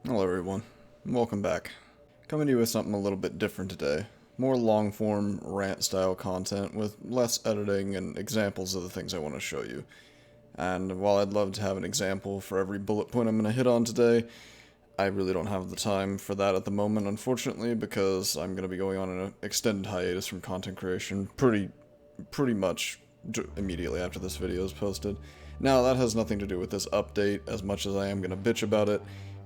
Hello everyone, welcome back. Coming to you with something a little bit different today. More long-form, rant-style content with less editing and examples of the things I want to show you. And while I'd love to have an example for every bullet point I'm going to hit on today, I really don't have the time for that at the moment, unfortunately, because I'm going to be going on an extended hiatus from content creation pretty much immediately after this video is posted. Now, that has nothing to do with this update, as much as I am going to bitch about it.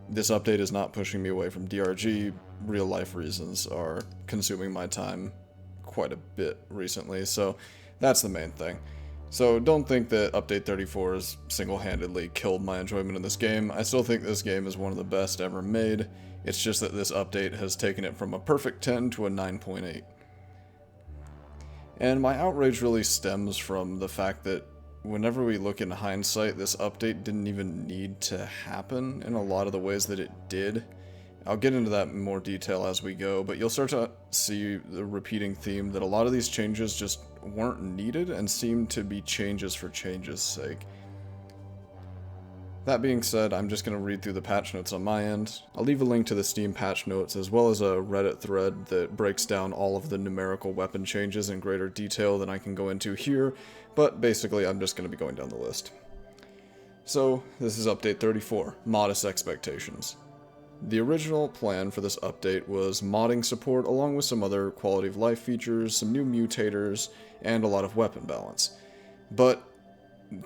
This update is not pushing me away from DRG. Real life reasons are consuming my time quite a bit recently, so that's the main thing. So don't think that Update 34 has single-handedly killed my enjoyment in this game. I still think this game is one of the best ever made. It's just that this update has taken it from a perfect 10 to a 9.8. And my outrage really stems from the fact that whenever we look in hindsight, this update didn't even need to happen in a lot of the ways that it did. I'll get into that in more detail as we go, but you'll start to see the repeating theme that a lot of these changes just weren't needed and seemed to be changes for change's sake. That being said, I'm just going to read through the patch notes on my end. I'll leave a link to the Steam patch notes as well as a Reddit thread that breaks down all of the numerical weapon changes in greater detail than I can go into here, but basically I'm just going to be going down the list. So, this is Update 34, Modest Expectations. The original plan for this update was modding support along with some other quality of life features, some new mutators, and a lot of weapon balance. But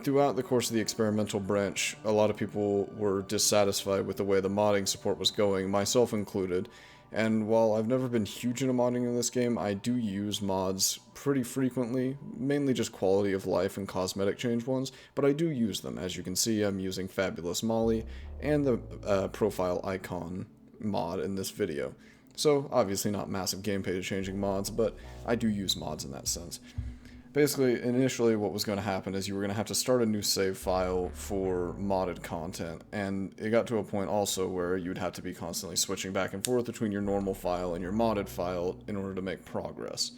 throughout the course of the experimental branch, a lot of people were dissatisfied with the way the modding support was going, myself included, and while I've never been huge into modding in this game, I do use mods pretty frequently, mainly just quality of life and cosmetic change ones, but I do use them. As you can see, I'm using Fabulous Molly and the profile icon mod in this video. So, obviously not massive gameplay changing mods, but I do use mods in that sense. Basically, initially what was going to happen is you were going to have to start a new save file for modded content, and it got to a point also where you'd have to be constantly switching back and forth between your normal file and your modded file in order to make progress.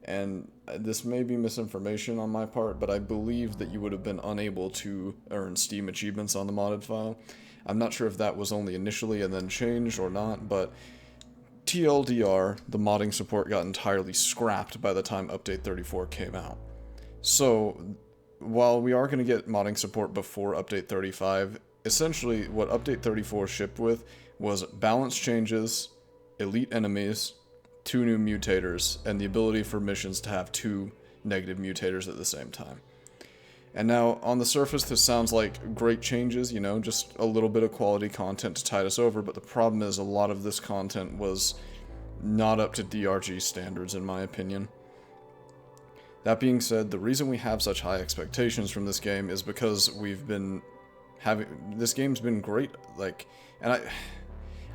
And this may be misinformation on my part, but I believe that you would have been unable to earn Steam achievements on the modded file. I'm not sure if that was only initially and then changed or not, but TLDR, the modding support got entirely scrapped by the time Update 34 came out. So, while we are going to get modding support before Update 35, essentially what Update 34 shipped with was balance changes, elite enemies, 2 new mutators, and the ability for missions to have 2 negative mutators at the same time. And now, on the surface, this sounds like great changes, you know, just a little bit of quality content to tide us over, but the problem is a lot of this content was not up to DRG standards, in my opinion. That being said, the reason we have such high expectations from this game is because we've been having... This game's been great, like, and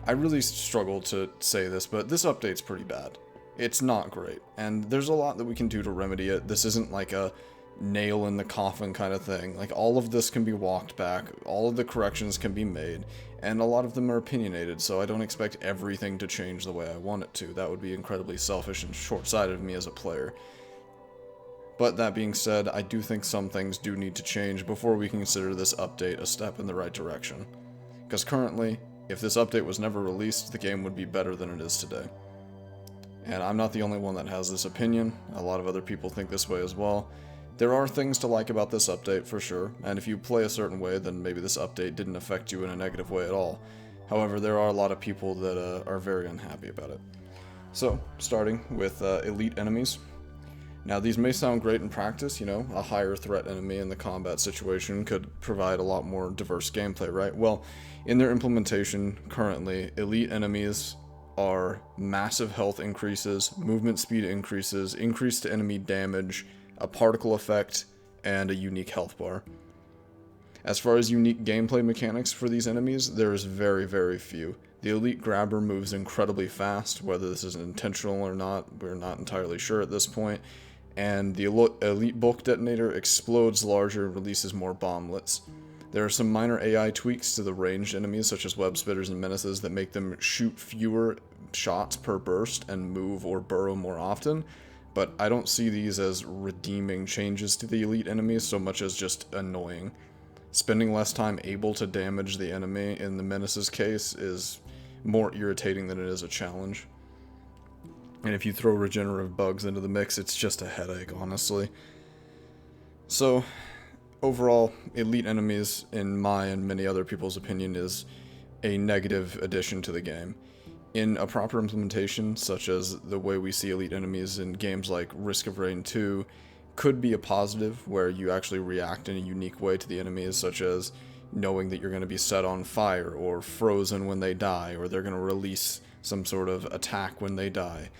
I really struggle to say this, but this update's pretty bad. It's not great, and there's a lot that we can do to remedy it. This isn't like a nail in the coffin kind of thing. Like, all of this can be walked back, all of the corrections can be made, and a lot of them are opinionated, so I don't expect everything to change the way I want it to. That would be incredibly selfish and short-sighted of me as a player. But that being said, I do think some things do need to change before we consider this update a step in the right direction. Because currently, if this update was never released, the game would be better than it is today. And I'm not the only one that has this opinion. A lot of other people think this way as well. There are things to like about this update, for sure, and if you play a certain way, then maybe this update didn't affect you in a negative way at all. However, there are a lot of people that are very unhappy about it. So, starting with elite enemies. Now, these may sound great in practice, you know, a higher threat enemy in the combat situation could provide a lot more diverse gameplay, right? Well, in their implementation, currently, elite enemies are massive health increases, movement speed increases, increased enemy damage, a particle effect, and a unique health bar. As far as unique gameplay mechanics for these enemies, there is very, very few. The elite grabber moves incredibly fast, whether this is intentional or not, we're not entirely sure at this point, and the elite bulk detonator explodes larger and releases more bomblets. There are some minor AI tweaks to the ranged enemies, such as web spitters and menaces, that make them shoot fewer shots per burst and move or burrow more often, but I don't see these as redeeming changes to the elite enemies so much as just annoying. Spending less time able to damage the enemy in the Menace's case is more irritating than it is a challenge. And if you throw regenerative bugs into the mix, it's just a headache, honestly. So, overall, elite enemies, in my and many other people's opinion, is a negative addition to the game. In a proper implementation, such as the way we see elite enemies in games like Risk of Rain 2, could be a positive, where you actually react in a unique way to the enemies, such as knowing that you're going to be set on fire, or frozen when they die, or they're going to release some sort of attack when they die.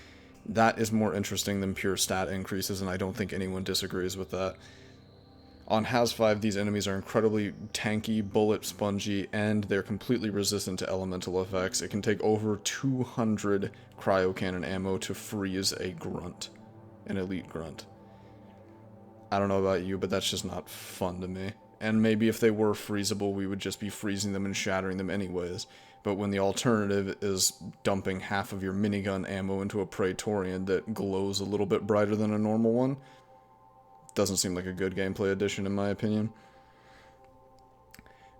That is more interesting than pure stat increases, and I don't think anyone disagrees with that. On Has 5, these enemies are incredibly tanky, bullet spongy, and they're completely resistant to elemental effects. It can take over 200 Cryocannon ammo to freeze a grunt, an elite grunt. I don't know about you, but that's just not fun to me. And maybe if they were freezable, we would just be freezing them and shattering them anyways. But when the alternative is dumping half of your minigun ammo into a Praetorian that glows a little bit brighter than a normal one, doesn't seem like a good gameplay addition in my opinion.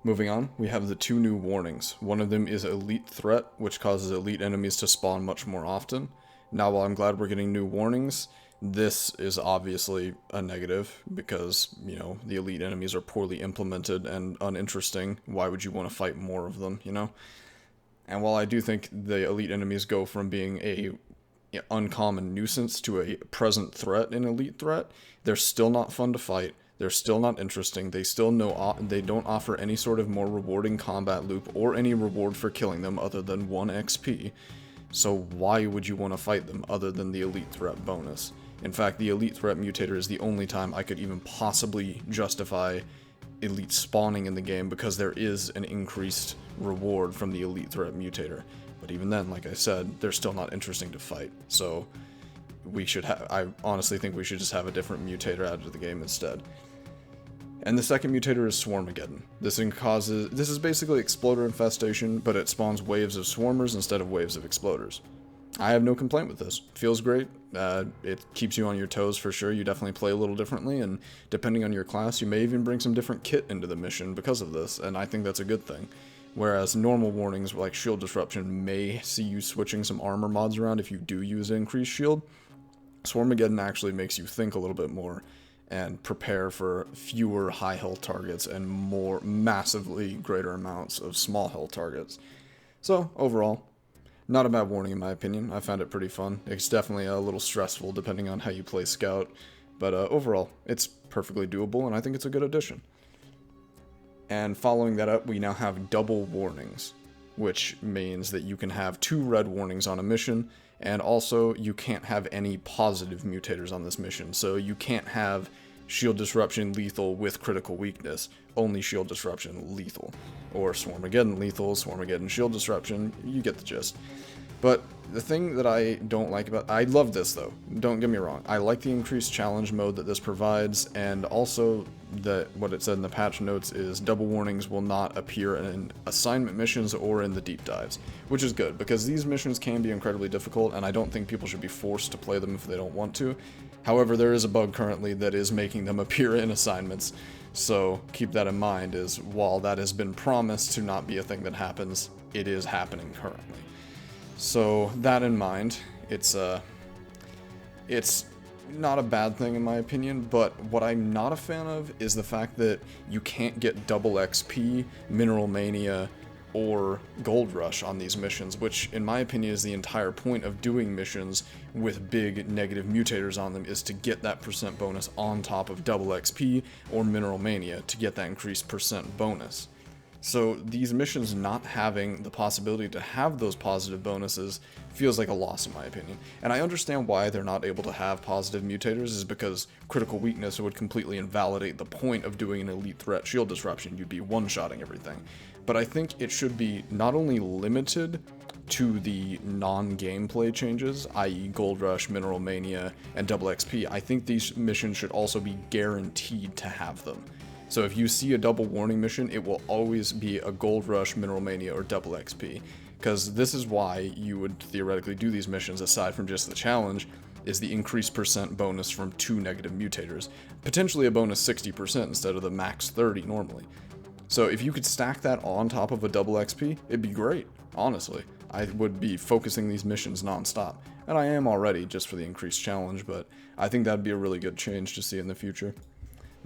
Moving on, we have the two new warnings. One of them is Elite Threat, which causes elite enemies to spawn much more often. Now, while I'm glad we're getting new warnings, this is obviously a negative because, you know, the elite enemies are poorly implemented and uninteresting. Why would you want to fight more of them, you know? And while I do think the elite enemies go from being a uncommon nuisance to a present threat in Elite Threat, they're still not fun to fight. They're still not interesting. They don't offer any sort of more rewarding combat loop or any reward for killing them other than 1 XP. So why would you want to fight them other than the Elite Threat bonus? In fact, the Elite Threat mutator is the only time I could even possibly justify elite spawning in the game because there is an increased reward from the Elite Threat mutator. But even then, like I said, they're still not interesting to fight. So I honestly think we should just have a different mutator added to the game instead. And the second mutator is Swarmageddon. This is basically Exploder Infestation, but it spawns waves of Swarmers instead of waves of Exploders. I have no complaint with this. Feels great. It keeps you on your toes for sure. You definitely play a little differently, and depending on your class, you may even bring some different kit into the mission because of this, and I think that's a good thing. Whereas normal warnings like Shield Disruption may see you switching some armor mods around if you do use increased shield, Swarmageddon actually makes you think a little bit more and prepare for fewer high health targets and more massively greater amounts of small health targets. So, overall, not a bad warning in my opinion. I found it pretty fun. It's definitely a little stressful depending on how you play Scout, but overall, it's perfectly doable and I think it's a good addition. And following that up, we now have double warnings, which means that you can have 2 red warnings on a mission, and also you can't have any positive mutators on this mission, so you can't have Shield Disruption lethal with critical weakness, only Shield Disruption lethal, or Swarmageddon lethal, Swarmageddon Shield Disruption, you get the gist. But the thing that I don't like I love this though, don't get me wrong, I like the increased challenge mode that this provides, and also that what it said in the patch notes is double warnings will not appear in assignment missions or in the deep dives, which is good, because these missions can be incredibly difficult, and I don't think people should be forced to play them if they don't want to. However, there is a bug currently that is making them appear in assignments, so keep that in mind, is while that has been promised to not be a thing that happens, it is happening currently. So, that in mind, it's not a bad thing in my opinion, but what I'm not a fan of is the fact that you can't get double XP, Mineral Mania, or Gold Rush on these missions, which in my opinion is the entire point of doing missions with big negative mutators on them, is to get that percent bonus on top of double XP or Mineral Mania to get that increased percent bonus. So these missions not having the possibility to have those positive bonuses feels like a loss in my opinion. And I understand why they're not able to have positive mutators is because critical weakness would completely invalidate the point of doing an elite threat shield disruption. You'd be one-shotting everything. But I think it should be not only limited to the non-gameplay changes, i.e. Gold Rush, Mineral Mania, and Double XP, I think these missions should also be guaranteed to have them. So if you see a double warning mission, it will always be a Gold Rush, Mineral Mania, or Double XP. Because this is why you would theoretically do these missions, aside from just the challenge, is the increased percent bonus from 2 negative mutators. Potentially a bonus 60% instead of the max 30 normally. So if you could stack that on top of a double XP, it'd be great, honestly. I would be focusing these missions non-stop. And I am already, just for the increased challenge, but I think that'd be a really good change to see in the future.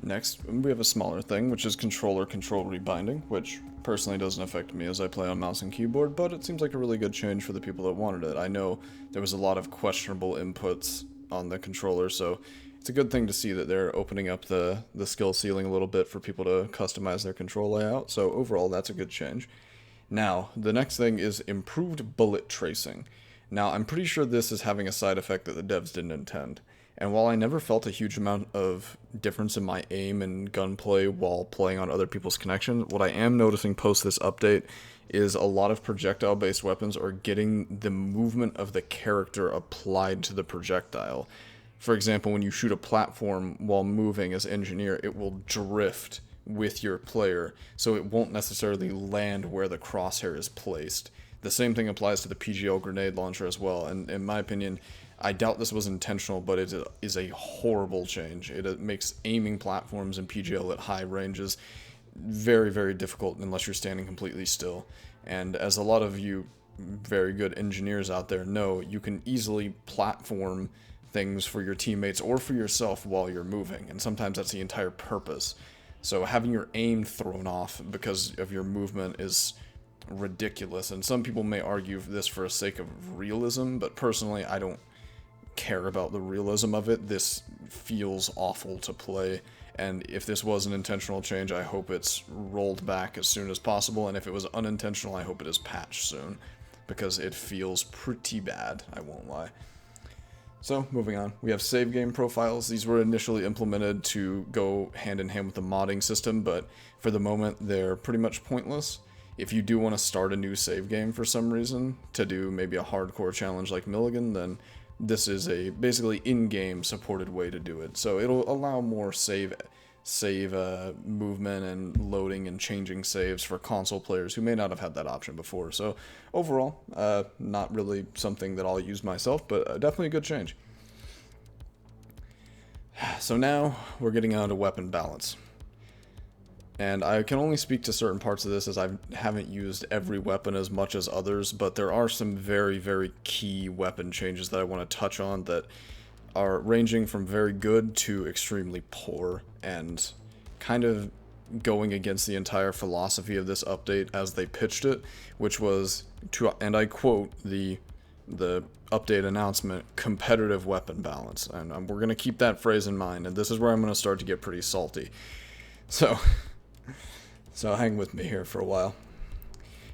Next, we have a smaller thing, which is controller control rebinding, which personally doesn't affect me as I play on mouse and keyboard, but it seems like a really good change for the people that wanted it. I know there was a lot of questionable inputs on the controller, so it's a good thing to see that they're opening up the skill ceiling a little bit for people to customize their control layout, so overall that's a good change. Now, the next thing is improved bullet tracing. Now, I'm pretty sure this is having a side effect that the devs didn't intend. And while I never felt a huge amount of difference in my aim and gunplay while playing on other people's connections, what I am noticing post this update is a lot of projectile-based weapons are getting the movement of the character applied to the projectile. For example, when you shoot a platform while moving as engineer, it will drift with your player, so it won't necessarily land where the crosshair is placed. The same thing applies to the PGL grenade launcher as well, and in my opinion, I doubt this was intentional, but it is a horrible change. It makes aiming platforms in PGL at high ranges very, very difficult unless you're standing completely still. And as a lot of you very good engineers out there know, you can easily platform things for your teammates or for yourself while you're moving, and sometimes that's the entire purpose. So having your aim thrown off because of your movement is ridiculous, and some people may argue this for the sake of realism, but personally I don't care about the realism of it. This feels awful to play, and if this was an intentional change, I hope it's rolled back as soon as possible, and if it was unintentional, I hope it is patched soon, because it feels pretty bad, I won't lie. So, moving on, we have save game profiles. These were initially implemented to go hand in hand with the modding system, but for the moment, they're pretty much pointless. If you do want to start a new save game for some reason, to do maybe a hardcore challenge like Milligan, then this is a basically in-game supported way to do it. So it'll allow more save movement and loading and changing saves for console players who may not have had that option before. So overall, not really something that I'll use myself, but definitely a good change. So now we're getting on to weapon balance. And I can only speak to certain parts of this as I haven't used every weapon as much as others, but there are some very, very key weapon changes that I want to touch on that are ranging from very good to extremely poor, and kind of going against the entire philosophy of this update as they pitched it, which was to, and I quote the update announcement, competitive weapon balance. And we're going to keep that phrase in mind, and this is where I'm going to start to get pretty salty. So hang with me here for a while.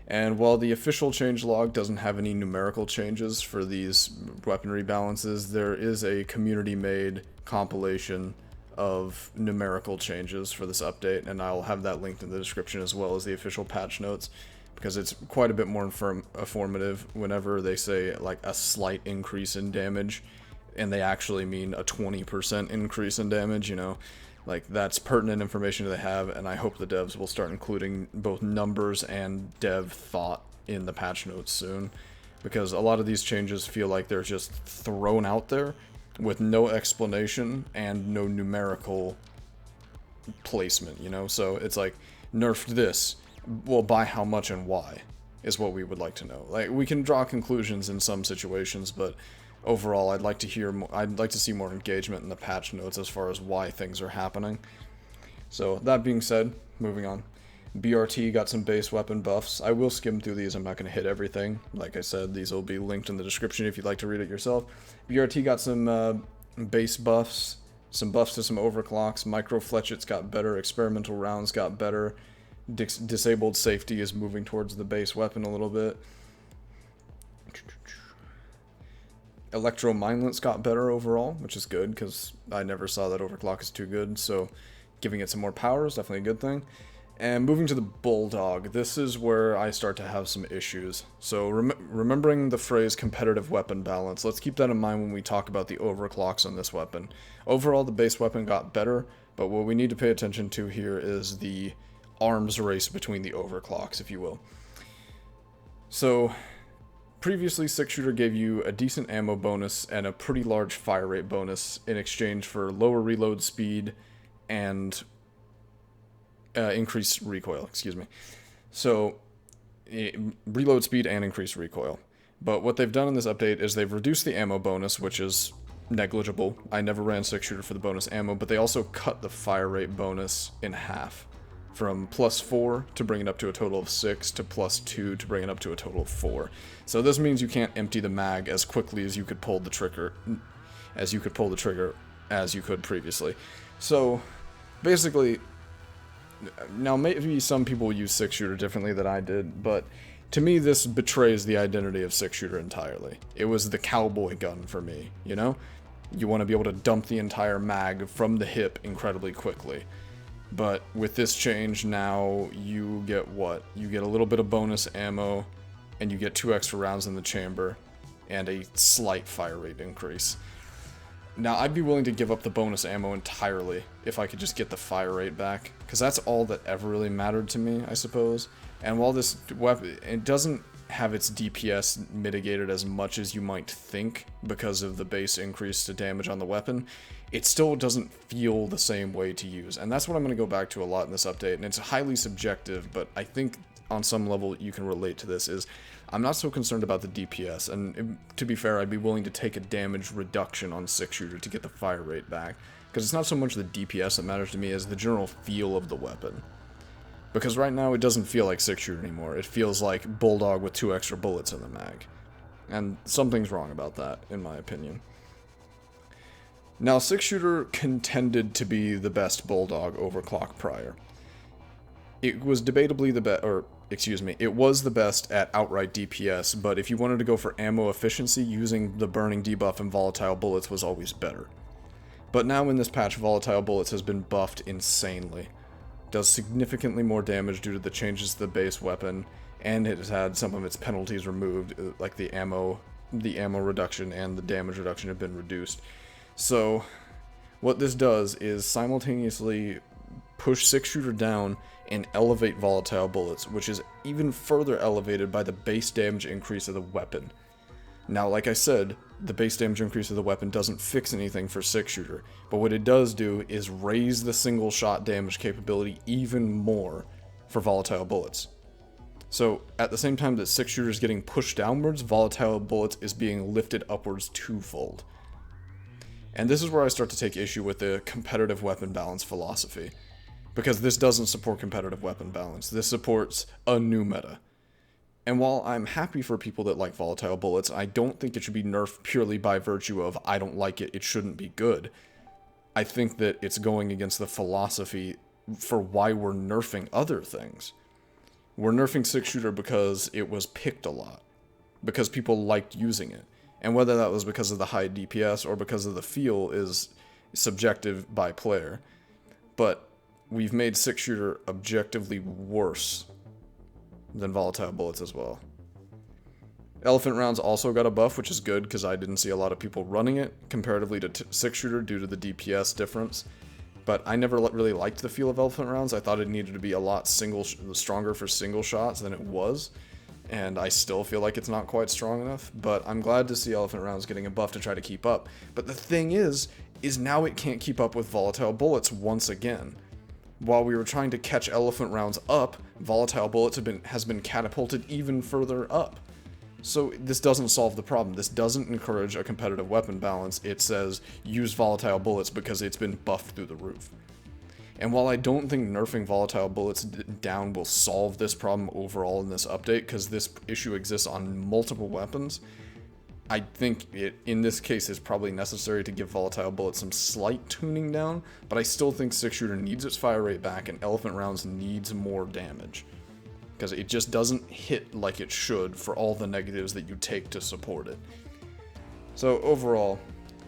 And while the official changelog doesn't have any numerical changes for these weaponry balances, there is a community-made compilation of numerical changes for this update, and I'll have that linked in the description as well as the official patch notes, because it's quite a bit more informative whenever they say like a slight increase in damage, and they actually mean a 20% increase in damage, you know. Like, that's pertinent information they have, and I hope the devs will start including both numbers and dev thought in the patch notes soon, because a lot of these changes feel like they're just thrown out there with no explanation and no numerical placement, you know? So it's like, nerfed this, well, by how much and why is what we would like to know. Like, we can draw conclusions in some situations, but overall, I'd like to see more engagement in the patch notes as far as why things are happening. So that being said, moving on. BRT got some base weapon buffs. I will skim through these. I'm not going to hit everything. Like I said, these will be linked in the description if you'd like to read it yourself. BRT got some base buffs, some buffs to some overclocks. Micro fletchets got better. Experimental rounds got better. Disabled safety is moving towards the base weapon a little bit. Electro Mindlets got better overall, which is good, because I never saw that overclock is too good, so giving it some more power is definitely a good thing. And moving to the Bulldog, this is where I start to have some issues. So remembering the phrase competitive weapon balance, let's keep that in mind when we talk about the overclocks on this weapon. Overall, the base weapon got better, but what we need to pay attention to here is the arms race between the overclocks, if you will. So previously, 6-shooter gave you a decent ammo bonus and a pretty large fire rate bonus in exchange for lower reload speed and increase recoil, excuse me. So, reload speed and increase recoil. But what they've done in this update is they've reduced the ammo bonus, which is negligible. I never ran 6-shooter for the bonus ammo, but they also cut the fire rate bonus in half. From +4 to bring it up to a total of 6 to +2 to bring it up to a total of 4. So this means you can't empty the mag as quickly as you could pull the trigger as you could previously. So basically, now maybe some people use 6-shooter differently than I did, but to me this betrays the identity of 6-shooter entirely. It was the cowboy gun for me, you know? You want to be able to dump the entire mag from the hip incredibly quickly. But with this change, now you get what? You get a little bit of bonus ammo, and you get 2 extra rounds in the chamber, and a slight fire rate increase. Now, I'd be willing to give up the bonus ammo entirely if I could just get the fire rate back, because that's all that ever really mattered to me, I suppose. And while this weapon, it doesn't have its DPS mitigated as much as you might think because of the base increase to damage on the weapon, it still doesn't feel the same way to use. And that's what I'm going to go back to a lot in this update, and it's highly subjective, but I think on some level you can relate to this, is I'm not so concerned about the DPS, and to be fair, I'd be willing to take a damage reduction on 6-shooter to get the fire rate back, because it's not so much the DPS that matters to me as the general feel of the weapon. Because right now it doesn't feel like 6-shooter anymore, it feels like Bulldog with 2 extra bullets in the mag. And something's wrong about that, in my opinion. Now, 6-shooter contended to be the best Bulldog overclock prior. It was debatably the best, or excuse me, it was the best at outright DPS, but if you wanted to go for ammo efficiency, using the burning debuff and volatile bullets was always better. But now in this patch, volatile bullets has been buffed insanely. Does significantly more damage due to the changes to the base weapon, and it has had some of its penalties removed, like the ammo reduction and the damage reduction have been reduced. So, what this does is simultaneously push 6-shooter down and elevate volatile bullets, which is even further elevated by the base damage increase of the weapon. Now, like I said, the base damage increase of the weapon doesn't fix anything for 6-shooter, but what it does do is raise the single shot damage capability even more for volatile bullets. So, at the same time that 6-shooter is getting pushed downwards, volatile bullets is being lifted upwards twofold. And this is where I start to take issue with the competitive weapon balance philosophy. Because this doesn't support competitive weapon balance. This supports a new meta. And while I'm happy for people that like volatile bullets, I don't think it should be nerfed purely by virtue of I don't like it, it shouldn't be good. I think that it's going against the philosophy for why we're nerfing other things. We're nerfing 6-shooter because it was picked a lot. Because people liked using it. And whether that was because of the high DPS or because of the feel is subjective by player. But we've made 6-shooter objectively worse than volatile bullets as well. Elephant rounds also got a buff, which is good because I didn't see a lot of people running it comparatively to 6-shooter due to the DPS difference. But I never really liked the feel of elephant rounds. I thought it needed to be a lot stronger for single shots than it was. And I still feel like it's not quite strong enough, but I'm glad to see elephant rounds getting a buff to try to keep up. But the thing is now it can't keep up with volatile bullets once again. While we were trying to catch elephant rounds up, volatile bullets has been catapulted even further up. So this doesn't solve the problem. This doesn't encourage a competitive weapon balance. It says use volatile bullets because it's been buffed through the roof. And while I don't think nerfing volatile bullets down will solve this problem overall in this update, because this issue exists on multiple weapons, I think in this case it's probably necessary to give volatile bullets some slight tuning down, but I still think 6-shooter needs its fire rate back and elephant rounds needs more damage. Because it just doesn't hit like it should for all the negatives that you take to support it. So overall,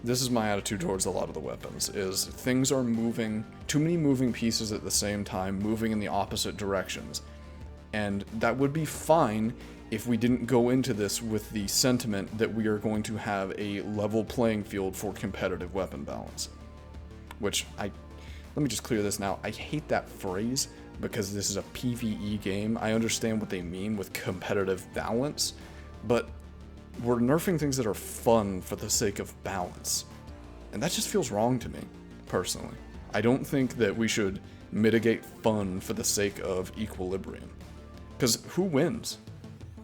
this is my attitude towards a lot of the weapons, is things are moving, too many moving pieces at the same time, moving in the opposite directions. And that would be fine if we didn't go into this with the sentiment that we are going to have a level playing field for competitive weapon balance. Which, let me just clear this now, I hate that phrase because this is a PvE game. I understand what they mean with competitive balance, but we're nerfing things that are fun for the sake of balance. And that just feels wrong to me, personally. I don't think that we should mitigate fun for the sake of equilibrium. Because who wins?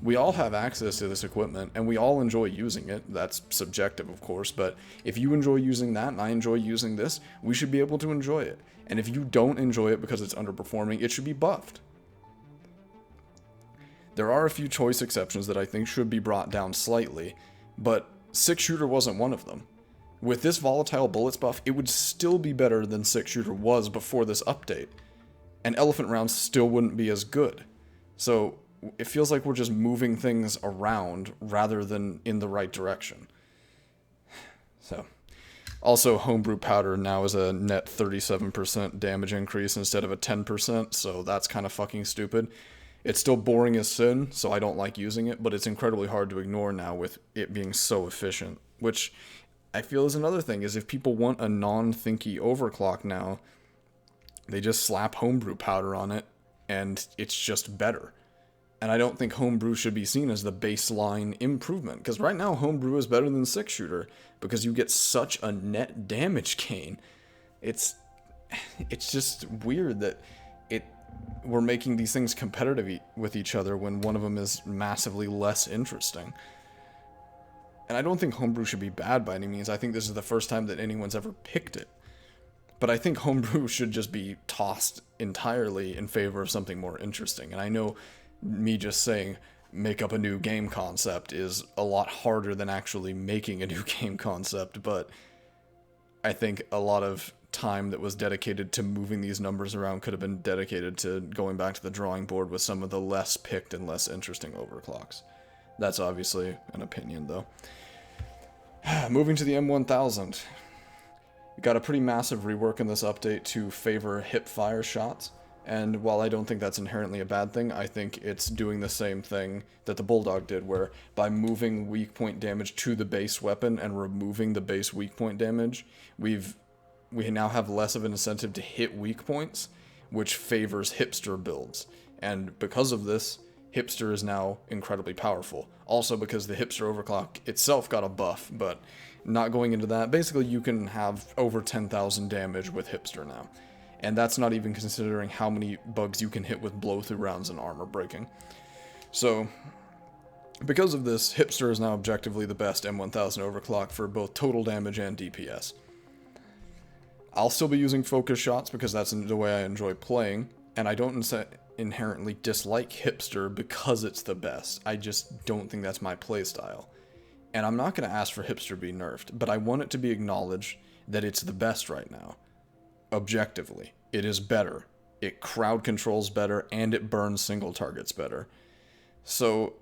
We all have access to this equipment, and we all enjoy using it. That's subjective, of course, but if you enjoy using that and I enjoy using this, we should be able to enjoy it. And if you don't enjoy it because it's underperforming, it should be buffed. There are a few choice exceptions that I think should be brought down slightly, but 6-shooter wasn't one of them. With this volatile bullets buff, it would still be better than 6-shooter was before this update, and elephant rounds still wouldn't be as good. So it feels like we're just moving things around rather than in the right direction. So, also Homebrew Powder now is a net 37% damage increase instead of a 10%, so that's kind of fucking stupid. It's still boring as sin, so I don't like using it, but it's incredibly hard to ignore now with it being so efficient, which I feel is another thing, is if people want a non-thinky overclock now, they just slap Homebrew Powder on it, and it's just better. And I don't think Homebrew should be seen as the baseline improvement, because right now Homebrew is better than 6-shooter, because you get such a net damage gain. It's just weird that we're making these things competitive with each other when one of them is massively less interesting. And I don't think Homebrew should be bad by any means. I think this is the first time that anyone's ever picked it. But I think Homebrew should just be tossed entirely in favor of something more interesting. And I know me just saying make up a new game concept is a lot harder than actually making a new game concept, but I think a lot of time that was dedicated to moving these numbers around could have been dedicated to going back to the drawing board with some of the less picked and less interesting overclocks. That's obviously an opinion, though. Moving to the M1000. We got a pretty massive rework in this update to favor hip-fire shots, and while I don't think that's inherently a bad thing, I think it's doing the same thing that the Bulldog did, where by moving weak point damage to the base weapon and removing the base weak point damage, we now have less of an incentive to hit weak points, which favors hipster builds. And because of this, hipster is now incredibly powerful. Also because the hipster overclock itself got a buff, but not going into that. Basically, you can have over 10,000 damage with hipster now. And that's not even considering how many bugs you can hit with blow-through rounds and armor breaking. So, because of this, hipster is now objectively the best M1000 overclock for both total damage and DPS. I'll still be using focus shots because that's the way I enjoy playing, and I don't inherently dislike hipster because it's the best. I just don't think that's my playstyle. And I'm not going to ask for hipster to be nerfed, but I want it to be acknowledged that it's the best right now. Objectively, it is better. It crowd controls better, and it burns single targets better. So,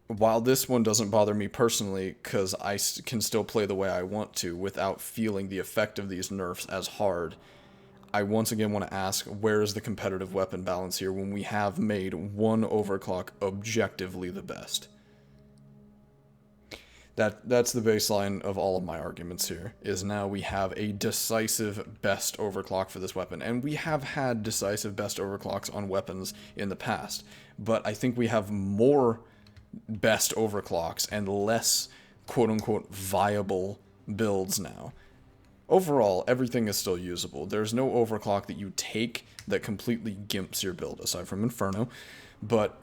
while this one doesn't bother me personally, because I can still play the way I want to without feeling the effect of these nerfs as hard, I once again want to ask, where is the competitive weapon balance here when we have made one overclock objectively the best? That's the baseline of all of my arguments here, is now we have a decisive best overclock for this weapon, and we have had decisive best overclocks on weapons in the past, but I think we have more best overclocks and less quote-unquote viable builds now. Overall, everything is still usable. There's no overclock that you take that completely gimps your build, aside from Inferno, but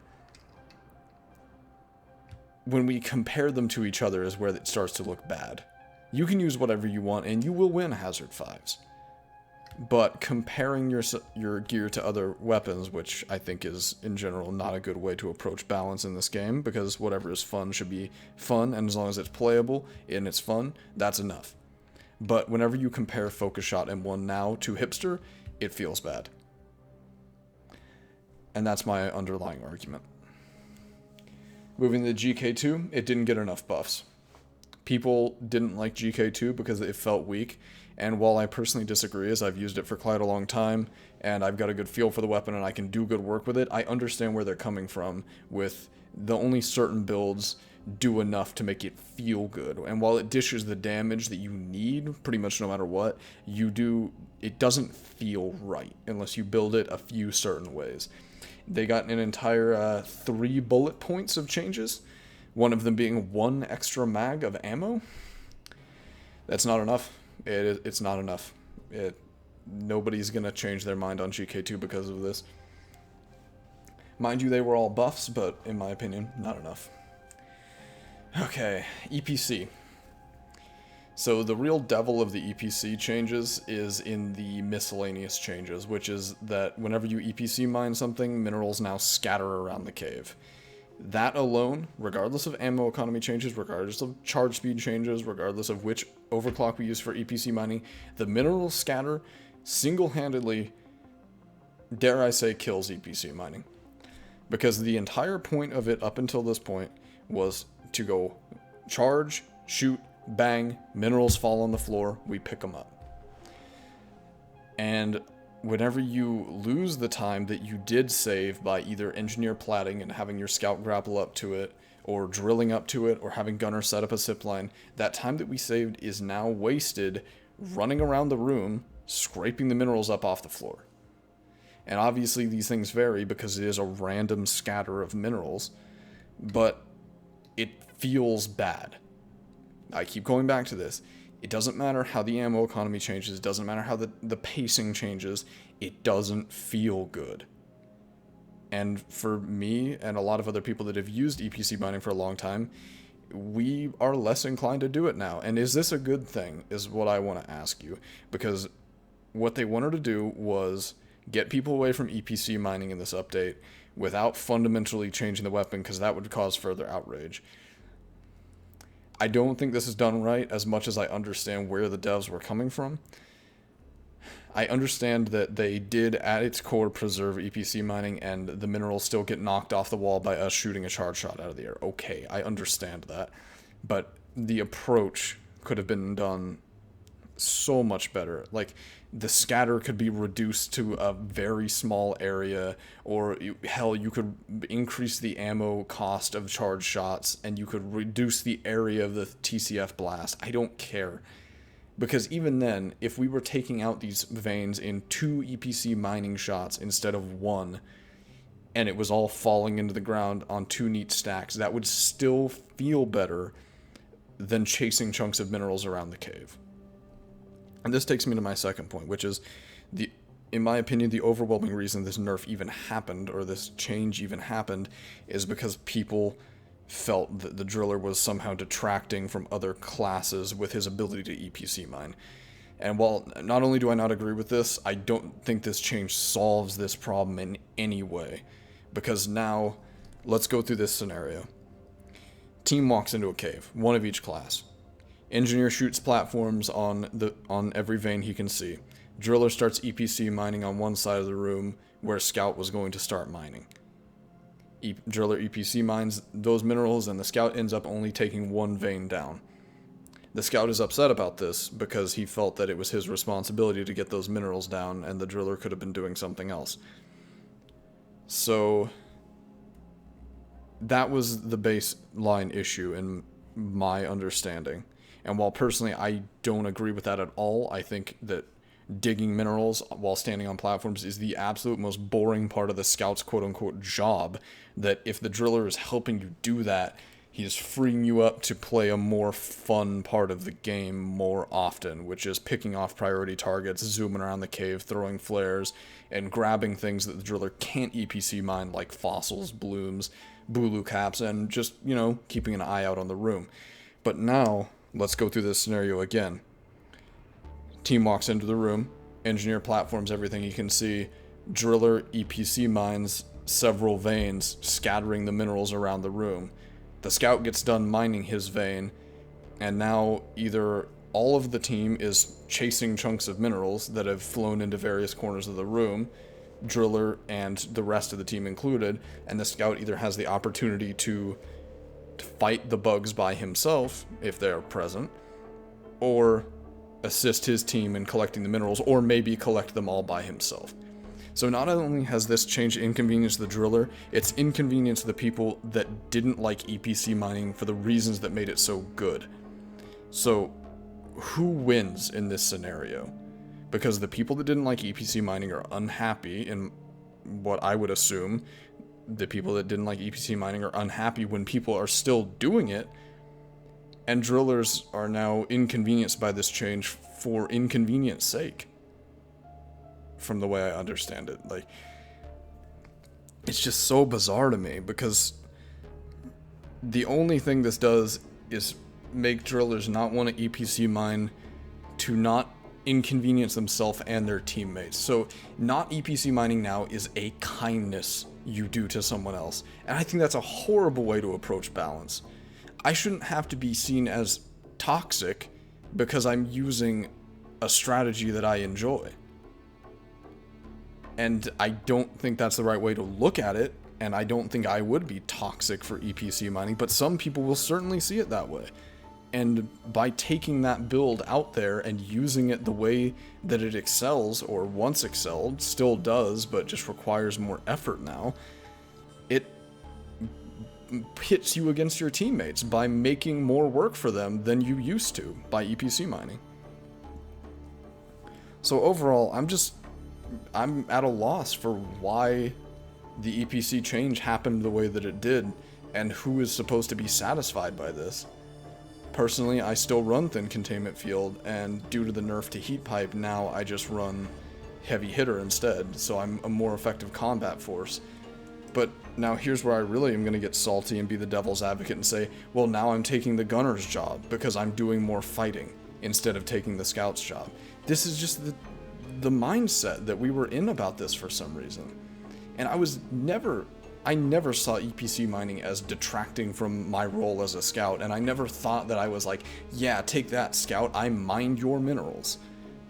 when we compare them to each other is where it starts to look bad. You can use whatever you want, and you will win Hazard 5s. But comparing your gear to other weapons, which I think is, in general, not a good way to approach balance in this game, because whatever is fun should be fun, and as long as it's playable and it's fun, that's enough. But whenever you compare Focus Shot M1 now to Hipster, it feels bad. And that's my underlying argument. Moving to GK2, it didn't get enough buffs. People didn't like GK2 because it felt weak, and while I personally disagree, as I've used it for quite a long time, and I've got a good feel for the weapon and I can do good work with it, I understand where they're coming from with the only certain builds do enough to make it feel good. And while it dishes the damage that you need, pretty much no matter what, it doesn't feel right unless you build it a few certain ways. They got an entire 3 bullet points of changes, one of them being 1 extra mag of ammo. That's not enough. It's not enough. nobody's gonna change their mind on GK2 because of this. Mind you, they were all buffs, but in my opinion, not enough. Okay, EPC. So the real devil of the EPC changes is in the miscellaneous changes, which is that whenever you EPC mine something, minerals now scatter around the cave. That alone, regardless of ammo economy changes, regardless of charge speed changes, regardless of which overclock we use for EPC mining, the mineral scatter single-handedly, dare I say, kills EPC mining. Because the entire point of it up until this point was to go charge, shoot, bang, minerals fall on the floor, we pick them up. And whenever you lose the time that you did save by either engineer platting and having your scout grapple up to it, or drilling up to it, or having gunner set up a zip line, that time that we saved is now wasted running around the room, scraping the minerals up off the floor. And obviously these things vary because it is a random scatter of minerals, but it feels bad. I keep going back to this. It doesn't matter how the ammo economy changes, it doesn't matter how the pacing changes, it doesn't feel good. And for me and a lot of other people that have used EPC mining for a long time, we are less inclined to do it now. And is this a good thing, is what I want to ask you. Because what they wanted to do was get people away from EPC mining in this update without fundamentally changing the weapon, because that would cause further outrage. I don't think this is done right, as much as I understand where the devs were coming from. I understand that they did, at its core, preserve EPC mining, and the minerals still get knocked off the wall by us shooting a charge shot out of the air. Okay, I understand that. But the approach could have been done so much better. Like, the scatter could be reduced to a very small area, or hell, you could increase the ammo cost of charge shots, and you could reduce the area of the TCF blast. I don't care. Because even then, if we were taking out these veins in 2 EPC mining shots instead of 1, and it was all falling into the ground on 2 neat stacks, that would still feel better than chasing chunks of minerals around the cave. And this takes me to my second point, which is, in my opinion, the overwhelming reason this nerf even happened, or this change even happened, is because people felt that the driller was somehow detracting from other classes with his ability to EPC mine. And while not only do I not agree with this, I don't think this change solves this problem in any way. Because now, let's go through this scenario. Team walks into a cave, one of each class. Engineer shoots platforms on every vein he can see. Driller starts EPC mining on one side of the room where Scout was going to start mining. Driller EPC mines those minerals, and the Scout ends up only taking 1 vein down. The Scout is upset about this because he felt that it was his responsibility to get those minerals down, and the Driller could have been doing something else. So that was the baseline issue in my understanding. And while personally I don't agree with that at all, I think that digging minerals while standing on platforms is the absolute most boring part of the Scout's quote-unquote job, that if the Driller is helping you do that, he's freeing you up to play a more fun part of the game more often, which is picking off priority targets, zooming around the cave, throwing flares, and grabbing things that the Driller can't EPC mine, like fossils, blooms, Bulu caps, and just, keeping an eye out on the room. But now, let's go through this scenario again. Team walks into the room, engineer platforms everything he can see, Driller EPC mines several veins, scattering the minerals around the room. The Scout gets done mining his vein, and now either all of the team is chasing chunks of minerals that have flown into various corners of the room, Driller and the rest of the team included, and the Scout either has the opportunity to fight the bugs by himself, if they're present, or assist his team in collecting the minerals, or maybe collect them all by himself. So not only has this change inconvenienced the Driller, it's inconvenienced the people that didn't like EPC mining for the reasons that made it so good. So who wins in this scenario? Because the people that didn't like EPC mining are unhappy, in what I would assume the people that didn't like EPC mining are unhappy when people are still doing it, and drillers are now inconvenienced by this change for inconvenience sake. from the way I understand it. Like, it's just so bizarre to me, because the only thing this does is make drillers not want to EPC mine to not inconvenience themselves and their teammates. So not EPC mining now is a kindness you do to someone else. And I think that's a horrible way to approach balance. I shouldn't have to be seen as toxic because I'm using a strategy that I enjoy. And I don't think that's the right way to look at it, and I don't think I would be toxic for EPC mining, but some people will certainly see it that way. And by taking that build out there and using it the way that it excels, or once excelled, still does, but just requires more effort now, it pits you against your teammates by making more work for them than you used to by EPC mining. So overall, I'm at a loss for why the EPC change happened the way that it did, and who is supposed to be satisfied by this. Personally, I still run thin containment field, and due to the nerf to heat pipe, now I just run heavy hitter instead, so I'm a more effective combat force. But now here's where I really am going to get salty and be the devil's advocate and say, well, now I'm taking the gunner's job because I'm doing more fighting instead of taking the scout's job. This is just the mindset that we were in about this for some reason. And I never saw EPC mining as detracting from my role as a scout, and I never thought that I was like, yeah, take that, scout, I mined your minerals.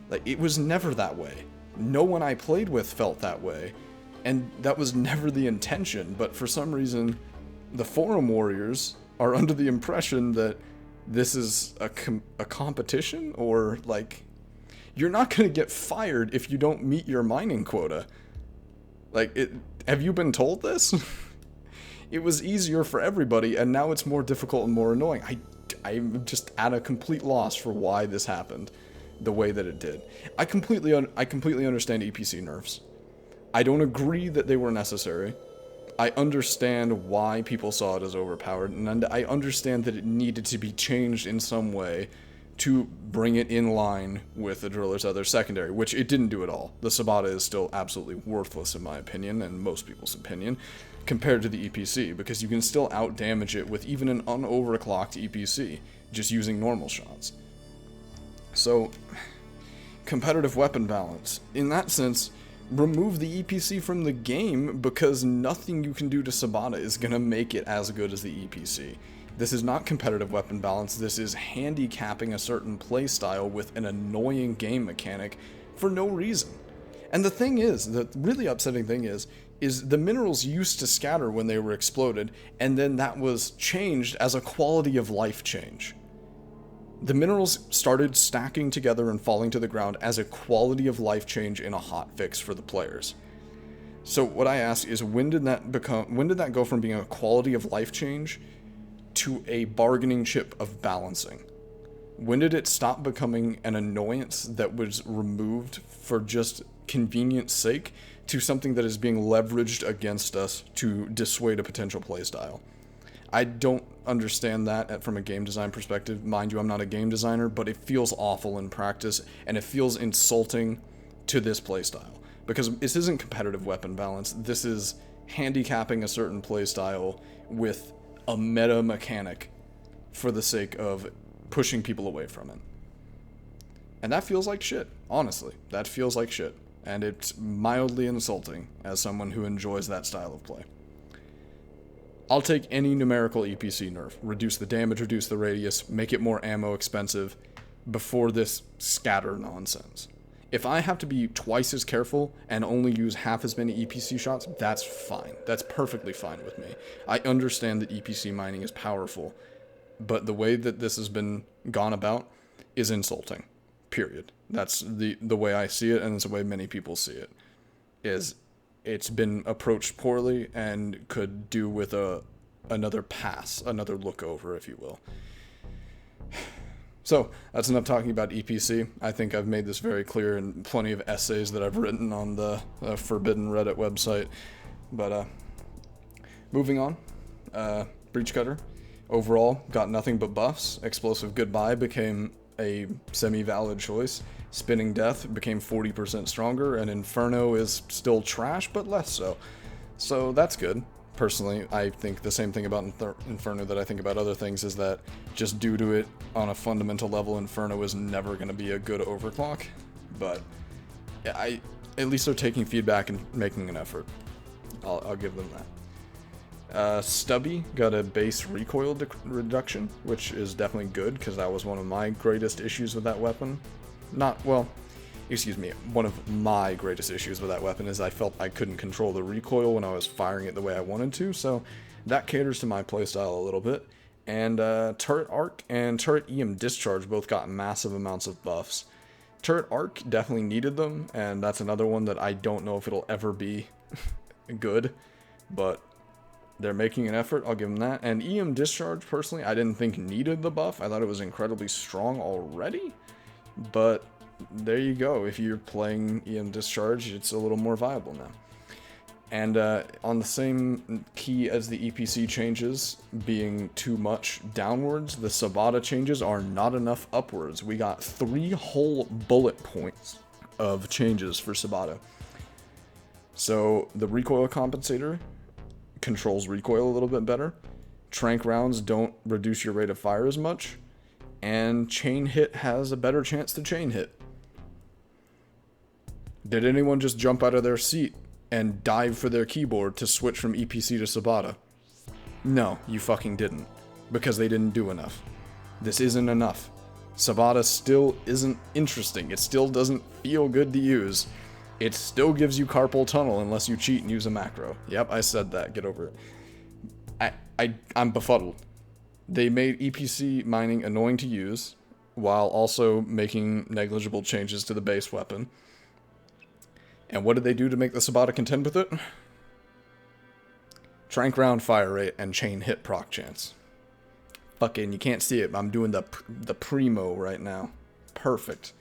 Like, it was never that way. No one I played with felt that way, and that was never the intention, but for some reason, the forum warriors are under the impression that this is a competition, or like, you're not going to get fired if you don't meet your mining quota. Like, have you been told this? It was easier for everybody, and now it's more difficult and more annoying. I'm just at a complete loss for why this happened the way that it did. I completely understand EPC nerfs. I don't agree that they were necessary. I understand why people saw it as overpowered, and I understand that it needed to be changed in some way to bring it in line with the driller's other secondary, which it didn't do at all. The Sabata is still absolutely worthless in my opinion, and most people's opinion, compared to the EPC, because you can still out-damage it with even an unoverclocked EPC, just using normal shots. So, competitive weapon balance. In that sense, remove the EPC from the game, because nothing you can do to Sabata is going to make it as good as the EPC. This is not competitive weapon balance, this is handicapping a certain playstyle with an annoying game mechanic for no reason. And the thing is, the really upsetting thing is the minerals used to scatter when they were exploded, and then that was changed as a quality of life change. The minerals started stacking together and falling to the ground as a quality of life change in a hotfix for the players. So what I ask is, when did that go from being a quality of life change to a bargaining chip of balancing? When did it stop becoming an annoyance that was removed for just convenience sake to something that is being leveraged against us to dissuade a potential playstyle? I don't understand that from a game design perspective. Mind you, I'm not a game designer, but it feels awful in practice, and it feels insulting to this playstyle. Because this isn't competitive weapon balance, this is handicapping a certain playstyle with a meta mechanic for the sake of pushing people away from it. And that feels like shit, honestly. That feels like shit. And it's mildly insulting as someone who enjoys that style of play. I'll take any numerical EPC nerf. Reduce the damage, reduce the radius, make it more ammo expensive before this scatter nonsense. If I have to be twice as careful and only use half as many EPC shots, that's fine. That's perfectly fine with me. I understand that EPC mining is powerful, but the way that this has been gone about is insulting. Period. That's the way I see it, and it's the way many people see it. It's been approached poorly and could do with another pass, another look over, if you will. So, that's enough talking about EPC. I think I've made this very clear in plenty of essays that I've written on the Forbidden Reddit website. But, moving on. Breach Cutter. Overall, got nothing but buffs. Explosive Goodbye became a semi-valid choice. Spinning Death became 40% stronger, and Inferno is still trash, but less so. So that's good. Personally, I think the same thing about Inferno that I think about other things, is that just due to it on a fundamental level, Inferno is never going to be a good overclock. But yeah, at least they're taking feedback and making an effort. I'll give them that. Stubby got a base recoil reduction, which is definitely good, because that was one of my greatest issues with that weapon. One of my greatest issues with that weapon is I felt I couldn't control the recoil when I was firing it the way I wanted to, so that caters to my playstyle a little bit. And Turret Arc and Turret EM Discharge both got massive amounts of buffs. Turret Arc definitely needed them, and that's another one that I don't know if it'll ever be good, but they're making an effort, I'll give them that. And EM Discharge, personally, I didn't think needed the buff. I thought it was incredibly strong already, but there you go. If you're playing EM Discharge, it's a little more viable now. And on the same key as the EPC changes being too much downwards, the Sabata changes are not enough upwards. We got 3 whole bullet points of changes for Sabata. So the recoil compensator controls recoil a little bit better. Trank rounds don't reduce your rate of fire as much. And chain hit has a better chance to chain hit. Did anyone just jump out of their seat and dive for their keyboard to switch from EPC to Sabata? No, you fucking didn't. Because they didn't do enough. This isn't enough. Sabata still isn't interesting. It still doesn't feel good to use. It still gives you carpal tunnel unless you cheat and use a macro. Yep, I said that. Get over it. I'm befuddled. They made EPC mining annoying to use, while also making negligible changes to the base weapon. And what did they do to make the Sabata contend with it? Trank round fire rate and chain hit proc chance. Fucking, you can't see it, but I'm doing the primo right now. Perfect.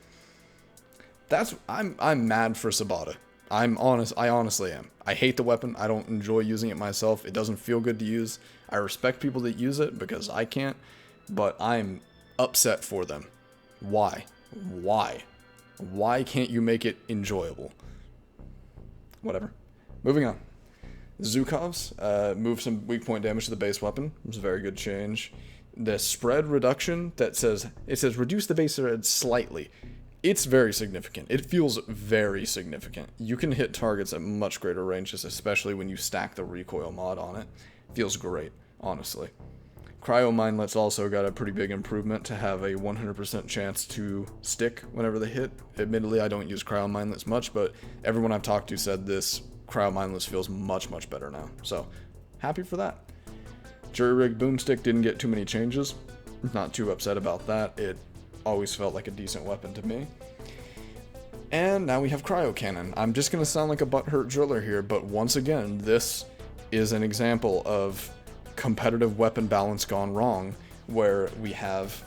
I'm mad for Sabata. I honestly am. I hate the weapon. I don't enjoy using it myself. It doesn't feel good to use. I respect people that use it because I can't, but I'm upset for them. Why? Why can't you make it enjoyable? Whatever. Moving on. Zukov's moved some weak point damage to the base weapon. It was a very good change. The spread reduction that says reduce the base spread slightly. It's very significant. It feels very significant. You can hit targets at much greater ranges, especially when you stack the recoil mod on it. Feels great, honestly. Cryo Mindlets also got a pretty big improvement to have a 100% chance to stick whenever they hit. Admittedly, I don't use Cryo Mindlets much, but everyone I've talked to said this Cryo Mindlets feels much, much better now. So, happy for that. Jury Rig Boomstick didn't get too many changes. Not too upset about that. It always felt like a decent weapon to me. And now we have Cryocannon. I'm just going to sound like a butthurt driller here, but once again, this is an example of competitive weapon balance gone wrong, where we have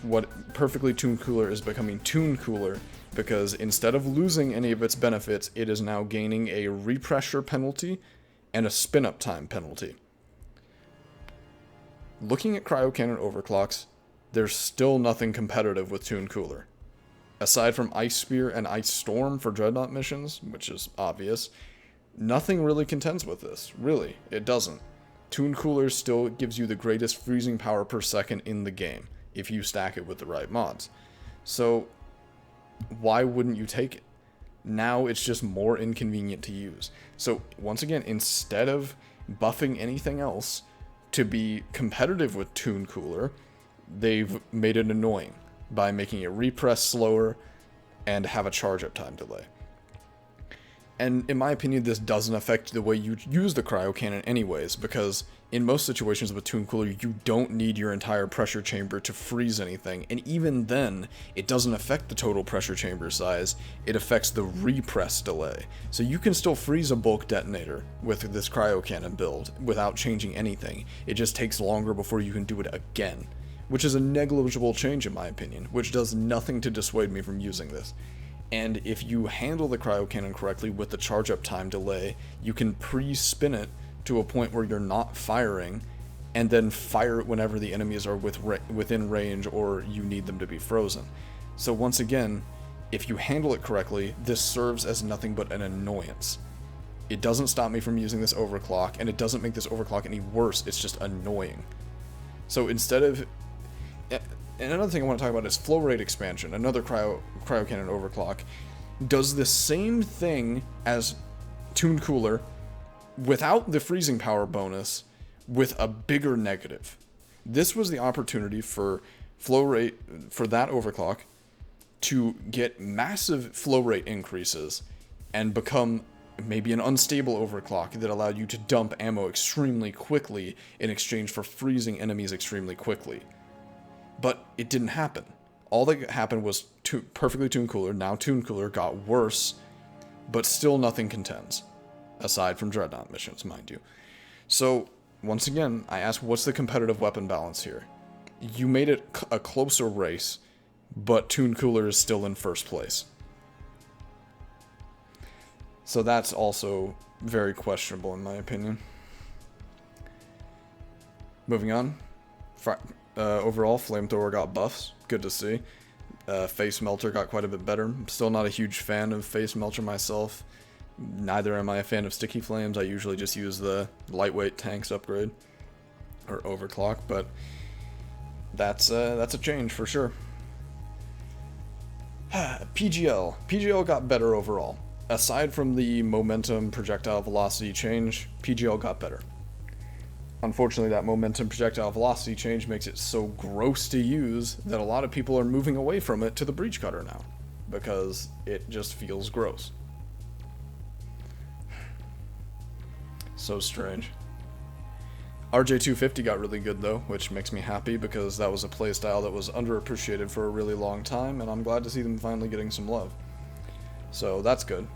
what perfectly tuned cooler is becoming tuned cooler, because instead of losing any of its benefits, it is now gaining a repressure penalty and a spin-up time penalty. Looking at Cryocannon overclocks, there's still nothing competitive with tuned cooler. Aside from Ice Spear and Ice Storm for Dreadnought missions, which is obvious, nothing really contends with this. Really, it doesn't. Tuned Cooler still gives you the greatest freezing power per second in the game, if you stack it with the right mods. So, why wouldn't you take it? Now it's just more inconvenient to use. So, once again, instead of buffing anything else to be competitive with Tuned Cooler, they've made it annoying by making it repress slower and have a charge up time delay. And in my opinion, this doesn't affect the way you use the Cryocannon anyways, because in most situations with Tuned Cooler, you don't need your entire pressure chamber to freeze anything, and even then, it doesn't affect the total pressure chamber size, it affects the repress delay. So you can still freeze a bulk detonator with this Cryocannon build without changing anything. It just takes longer before you can do it again, which is a negligible change in my opinion, which does nothing to dissuade me from using this. And if you handle the Cryocannon correctly with the charge up time delay, you can pre-spin it to a point where you're not firing, and then fire it whenever the enemies are within range or you need them to be frozen. So once again, if you handle it correctly, this serves as nothing but an annoyance. It doesn't stop me from using this overclock, and it doesn't make this overclock any worse, it's just annoying. So instead of... And another thing I want to talk about is flow rate expansion, another Cryocannon overclock, does the same thing as Tuned Cooler without the freezing power bonus, with a bigger negative. This was the opportunity for flow rate, for that overclock, to get massive flow rate increases and become maybe an unstable overclock that allowed you to dump ammo extremely quickly in exchange for freezing enemies extremely quickly. But it didn't happen. All that happened was perfectly Tuned Cooler. Now Tuned Cooler got worse, but still nothing contends. Aside from Dreadnought missions, mind you. So, once again, I ask, what's the competitive weapon balance here? You made it a closer race, but Tuned Cooler is still in first place. So that's also very questionable in my opinion. Moving on. Overall, Flamethrower got buffs. Good to see. Face Melter got quite a bit better. I'm still not a huge fan of Face Melter myself. Neither am I a fan of Sticky Flames. I usually just use the lightweight tanks upgrade or overclock, but that's a change for sure. PGL got better overall. Aside from the momentum projectile velocity change, PGL got better. Unfortunately, that momentum projectile velocity change makes it so gross to use that a lot of people are moving away from it to the Breach Cutter now, because it just feels gross. So strange. RJ250 got really good though, which makes me happy because that was a playstyle that was underappreciated for a really long time, and I'm glad to see them finally getting some love. So that's good.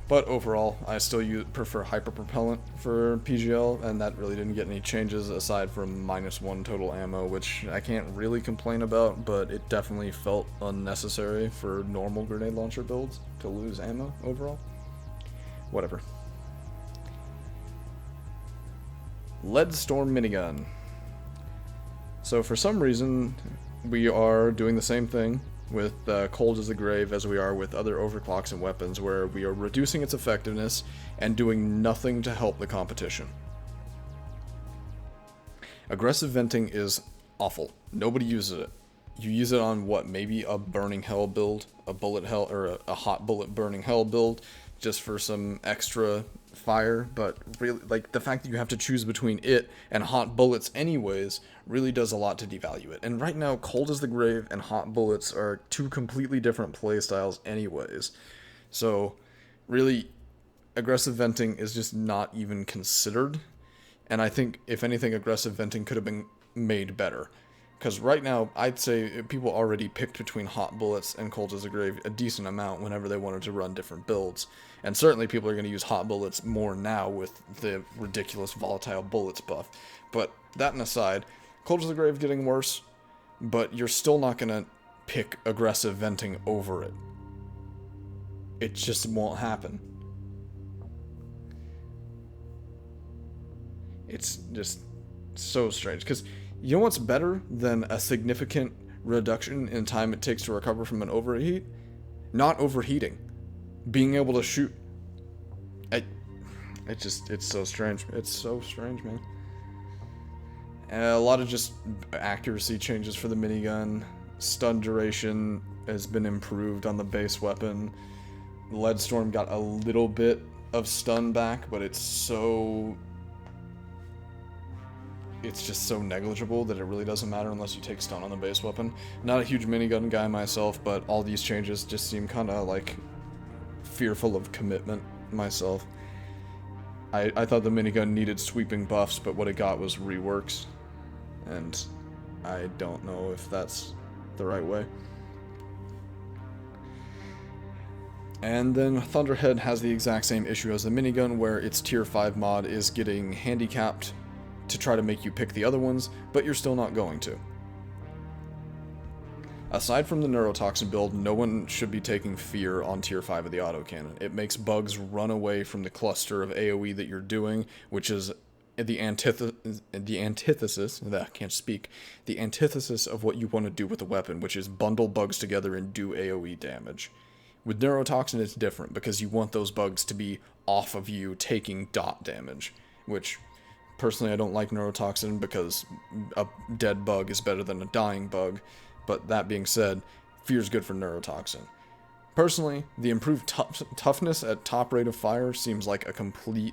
But overall, I still prefer Hyperpropellant for PGL, and that really didn't get any changes aside from -1 total ammo, which I can't really complain about, but it definitely felt unnecessary for normal grenade launcher builds to lose ammo overall. Whatever. Leadstorm Minigun. So for some reason, we are doing the same thing with Cold as the Grave as we are with other overclocks and weapons, where we are reducing its effectiveness and doing nothing to help the competition. Aggressive venting is awful. Nobody uses it. You use it on what, maybe a burning hell build, a bullet hell, or a hot bullet burning hell build, just for some extra fire, but really, like, the fact that you have to choose between it and hot bullets anyways really does a lot to devalue it. And right now, Cold as the Grave and hot bullets are two completely different playstyles anyways. So really, aggressive venting is just not even considered. And I think, if anything, aggressive venting could have been made better. Because right now, I'd say people already picked between hot bullets and Cold as the Grave a decent amount whenever they wanted to run different builds. And certainly people are going to use hot bullets more now with the ridiculous volatile bullets buff. But that aside, Cold as the Grave getting worse, but you're still not going to pick aggressive venting over it. It just won't happen. It's just so strange, because you know what's better than a significant reduction in time it takes to recover from an overheat? Not overheating. Being able to shoot. It's so strange. It's so strange, man. And a lot of just accuracy changes for the minigun. Stun duration has been improved on the base weapon. Leadstorm got a little bit of stun back, but it's just so negligible that it really doesn't matter unless you take stun on the base weapon. Not a huge minigun guy myself, but all these changes just seem kind of like fearful of commitment myself. I thought the minigun needed sweeping buffs, but what it got was reworks, and I don't know if that's the right way. And then Thunderhead has the exact same issue as the minigun, where its tier 5 mod is getting handicapped to try to make you pick the other ones, but you're still not going to. Aside from the neurotoxin build, no one should be taking fear on tier 5 of the autocannon. It makes bugs run away from the cluster of AoE that you're doing, which is the antithesis of what you want to do with a weapon, which is bundle bugs together and do AoE damage. With neurotoxin, it's different, because you want those bugs to be off of you taking dot damage, which, personally, I don't like neurotoxin, because a dead bug is better than a dying bug, but that being said, fear's good for neurotoxin. Personally, the improved toughness at top rate of fire seems like a complete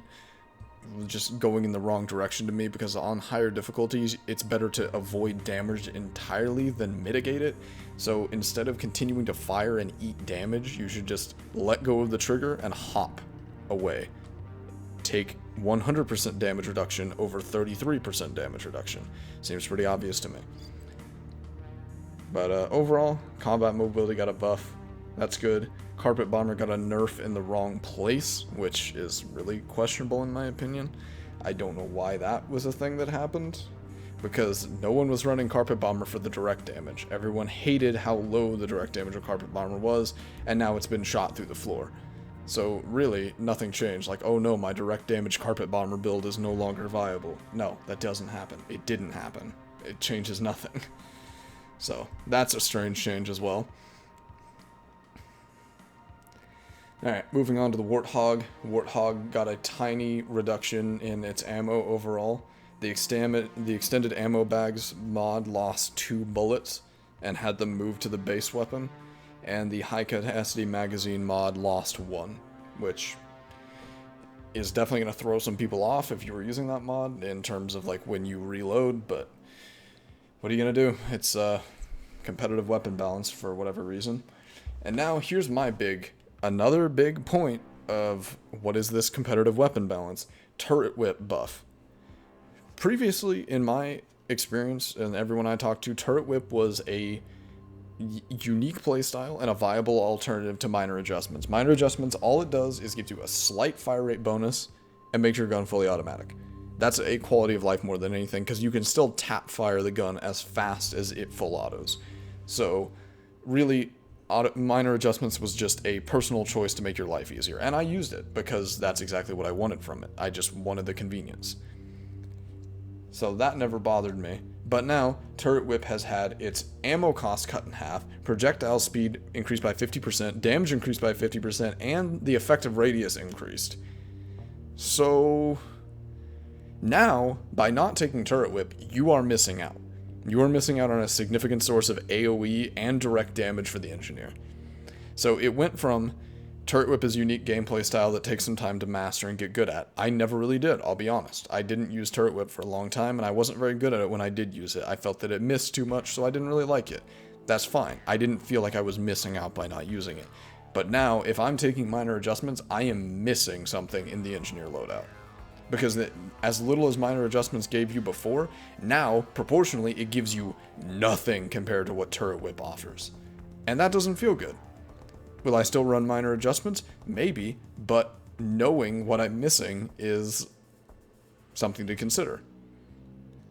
just going in the wrong direction to me, because on higher difficulties, it's better to avoid damage entirely than mitigate it. So instead of continuing to fire and eat damage, you should just let go of the trigger and hop away. Take 100% damage reduction over 33% damage reduction. Seems pretty obvious to me. But overall, combat mobility got a buff. That's good. Carpet Bomber got a nerf in the wrong place, which is really questionable in my opinion. I don't know why that was a thing that happened, because no one was running Carpet Bomber for the direct damage. Everyone hated how low the direct damage of Carpet Bomber was, and now it's been shot through the floor. So really, nothing changed. Like, oh no, my direct damage Carpet Bomber build is no longer viable. No, that doesn't happen. It didn't happen. It changes nothing. So, that's a strange change as well. Alright, moving on to the Warthog. Warthog got a tiny reduction in its ammo overall. The extended ammo bags mod lost 2 bullets and had them moved to the base weapon. And the high capacity magazine mod lost 1, which is definitely going to throw some people off if you were using that mod in terms of like when you reload, but what are you going to do? It's competitive weapon balance for whatever reason. And now here's my another big point of what is this competitive weapon balance. Turret whip buff. Previously, in my experience and everyone I talked to, turret whip was a unique playstyle and a viable alternative to minor adjustments. Minor adjustments, all it does is give you a slight fire rate bonus and makes your gun fully automatic. That's a quality of life more than anything, because you can still tap fire the gun as fast as it full autos. So, really, minor adjustments was just a personal choice to make your life easier, and I used it because that's exactly what I wanted from it. I just wanted the convenience. So that never bothered me. But now, Turret Whip has had its ammo cost cut in half, projectile speed increased by 50%, damage increased by 50%, and the effective radius increased. So now, by not taking Turret Whip, you are missing out. You are missing out on a significant source of AoE and direct damage for the engineer. So it went from Turret Whip is a unique gameplay style that takes some time to master and get good at. I never really did, I'll be honest. I didn't use Turret Whip for a long time, and I wasn't very good at it when I did use it. I felt that it missed too much, so I didn't really like it. That's fine. I didn't feel like I was missing out by not using it. But now, if I'm taking minor adjustments, I am missing something in the engineer loadout. Because as little as minor adjustments gave you before, now, proportionally, it gives you nothing compared to what Turret Whip offers. And that doesn't feel good. Will I still run minor adjustments? Maybe, but knowing what I'm missing is something to consider.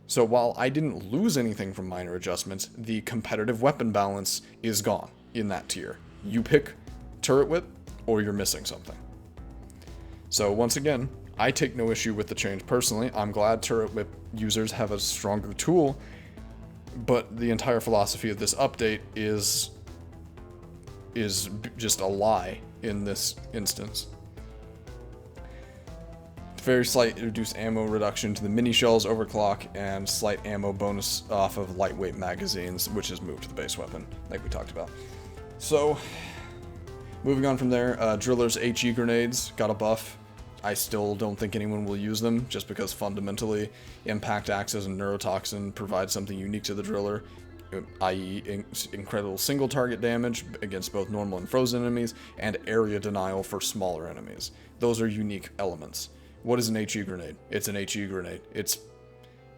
So while I didn't lose anything from minor adjustments, the competitive weapon balance is gone in that tier. You pick Turret Whip, or you're missing something. So once again, I take no issue with the change personally. I'm glad Turret Whip users have a stronger tool, but the entire philosophy of this update is just a lie in this instance. Very slight reduced ammo reduction to the mini shells overclock, and slight ammo bonus off of lightweight magazines, which is moved to the base weapon, like we talked about. So, moving on from there, Driller's HE grenades got a buff. I still don't think anyone will use them, just because fundamentally, Impact Axes and Neurotoxin provide something unique to the Driller, i.e. incredible single target damage against both normal and frozen enemies, and area denial for smaller enemies. Those are unique elements. What is an HE grenade? It's an HE grenade. It's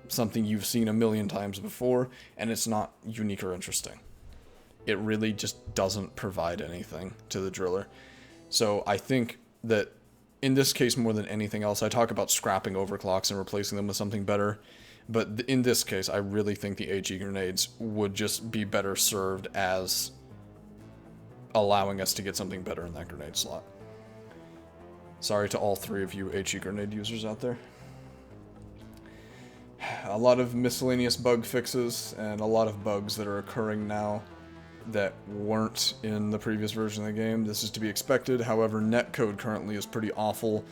something you've seen a million times before, and it's not unique or interesting. It really just doesn't provide anything to the Driller. So I think that in this case, more than anything else, I talk about scrapping overclocks and replacing them with something better, But in this case, I really think the HE grenades would just be better served as allowing us to get something better in that grenade slot. Sorry to all 3 of you HE grenade users out there. A lot of miscellaneous bug fixes and a lot of bugs that are occurring now that weren't in the previous version of the game. This is to be expected. However, netcode currently is pretty awful.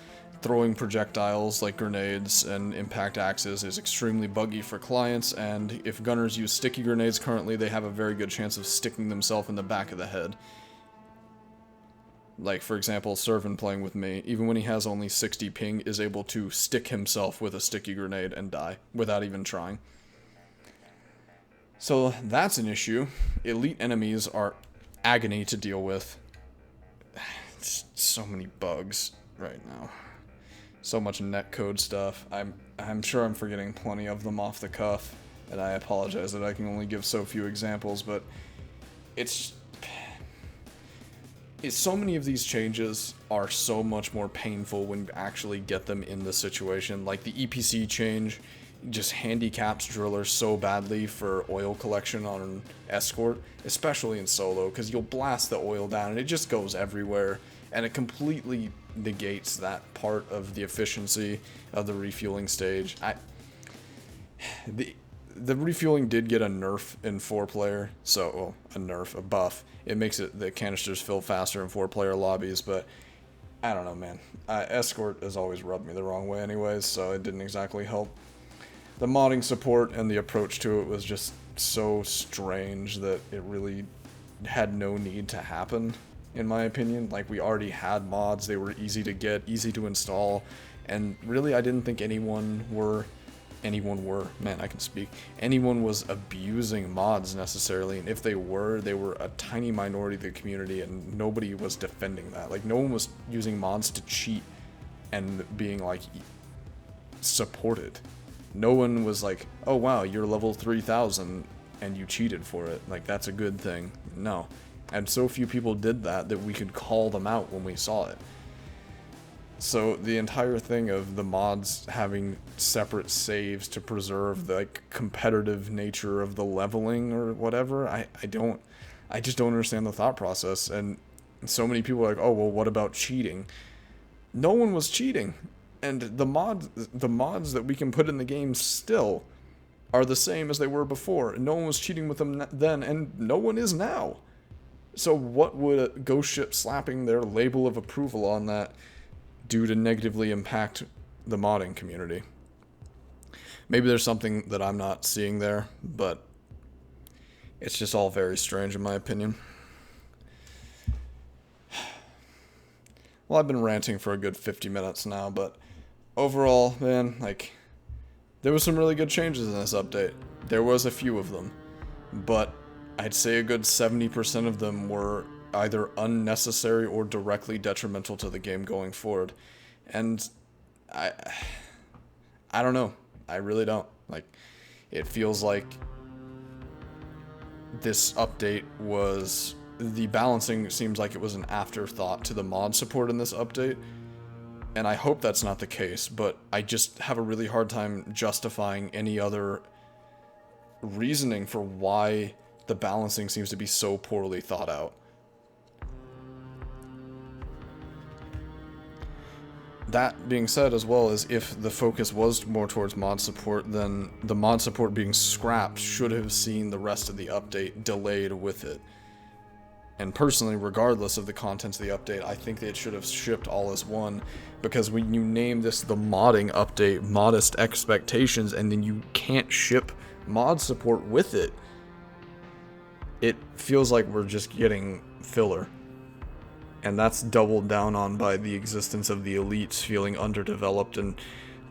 Throwing projectiles like grenades and impact axes is extremely buggy for clients, and if gunners use sticky grenades currently, they have a very good chance of sticking themselves in the back of the head. Like, for example, Servant playing with me, even when he has only 60 ping, is able to stick himself with a sticky grenade and die, without even trying. So, that's an issue. Elite enemies are agony to deal with. Just so many bugs right now. So much netcode stuff. I'm sure I'm forgetting plenty of them off the cuff, and I apologize that I can only give so few examples, but it's so many of these changes are so much more painful when you actually get them in the situation. Like the EPC change just handicaps drillers so badly for oil collection on escort, especially in solo, because you'll blast the oil down and it just goes everywhere, and it completely negates that part of the efficiency of the refueling stage. The refueling did get a nerf in 4-player, so, well, a buff. It makes the canisters fill faster in 4-player lobbies, but I don't know, man. Escort has always rubbed me the wrong way anyways, so it didn't exactly help. The modding support and the approach to it was just so strange that it really had no need to happen, in my opinion. Like, we already had mods, they were easy to get, easy to install, and really I didn't think anyone was abusing mods necessarily, and if they were a tiny minority of the community, and nobody was defending that. Like, no one was using mods to cheat and being, like, supported. No one was like, oh wow, you're level 3000 and you cheated for it, like, that's a good thing. No. And so few people did that we could call them out when we saw it. So the entire thing of the mods having separate saves to preserve the, like, competitive nature of the leveling or whatever, I just don't understand the thought process. And so many people are like, oh well, what about cheating? No one was cheating, and the mods that we can put in the game still are the same as they were before. No one was cheating with them then, and no one is now. So what would a ghost ship slapping their label of approval on that do to negatively impact the modding community? Maybe there's something that I'm not seeing there, but it's just all very strange in my opinion. Well, I've been ranting for a good 50 minutes now, but overall, man, like, there was some really good changes in this update. There was a few of them, but I'd say a good 70% of them were either unnecessary or directly detrimental to the game going forward. And I don't know. I really don't. Like, it feels like this update was, the balancing seems like it was an afterthought to the mod support in this update. And I hope that's not the case, but I just have a really hard time justifying any other reasoning for why the balancing seems to be so poorly thought out. That being said, as well, as if the focus was more towards mod support, then the mod support being scrapped should have seen the rest of the update delayed with it. And personally, regardless of the contents of the update, I think that it should have shipped all as one, because when you name this the modding update, modest expectations, and then you can't ship mod support with it, it feels like we're just getting filler. And that's doubled down on by the existence of the elites feeling underdeveloped, and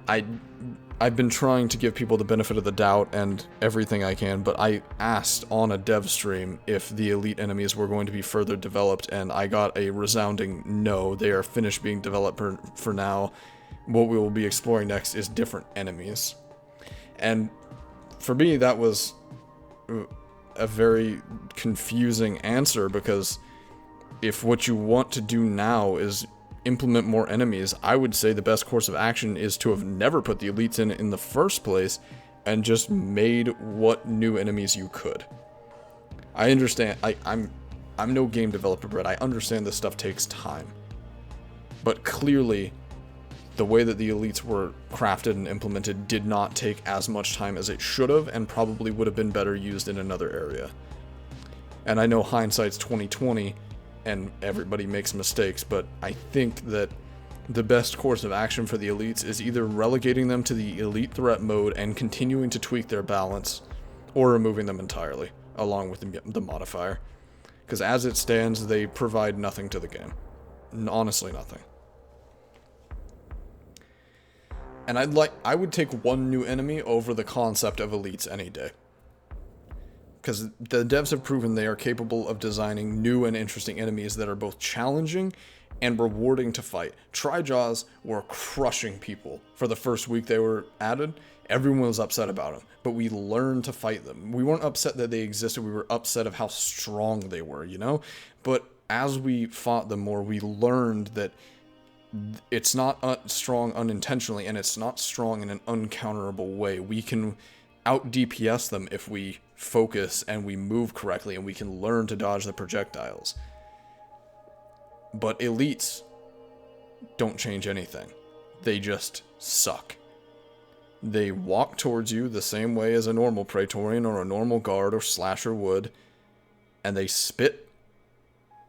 I've been trying to give people the benefit of the doubt and everything I can, but I asked on a dev stream if the elite enemies were going to be further developed, and I got a resounding no. They are finished being developed for now. What we will be exploring next is different enemies. And for me, that was a very confusing answer, because if what you want to do now is implement more enemies, I would say the best course of action is to have never put the elites in the first place, and just made what new enemies you could. I understand, I'm no game developer, but I understand this stuff takes time. But clearly, the way that the elites were crafted and implemented did not take as much time as it should have, and probably would have been better used in another area. And I know hindsight's 20/20, and everybody makes mistakes, but I think that the best course of action for the elites is either relegating them to the elite threat mode and continuing to tweak their balance, or removing them entirely, along with the modifier. Because as it stands, they provide nothing to the game. Honestly, nothing. And I would take one new enemy over the concept of elites any day. Because the devs have proven they are capable of designing new and interesting enemies that are both challenging and rewarding to fight. Tri-Jaws were crushing people for the first week they were added. Everyone was upset about them, but we learned to fight them. We weren't upset that they existed, we were upset of how strong they were, you know? But as we fought them more, we learned that it's not strong unintentionally, and it's not strong in an uncounterable way. We can out DPS them if we focus and we move correctly, and we can learn to dodge the projectiles. But elites don't change anything. They just suck. They walk towards you the same way as a normal Praetorian or a normal guard or slasher would, and they spit,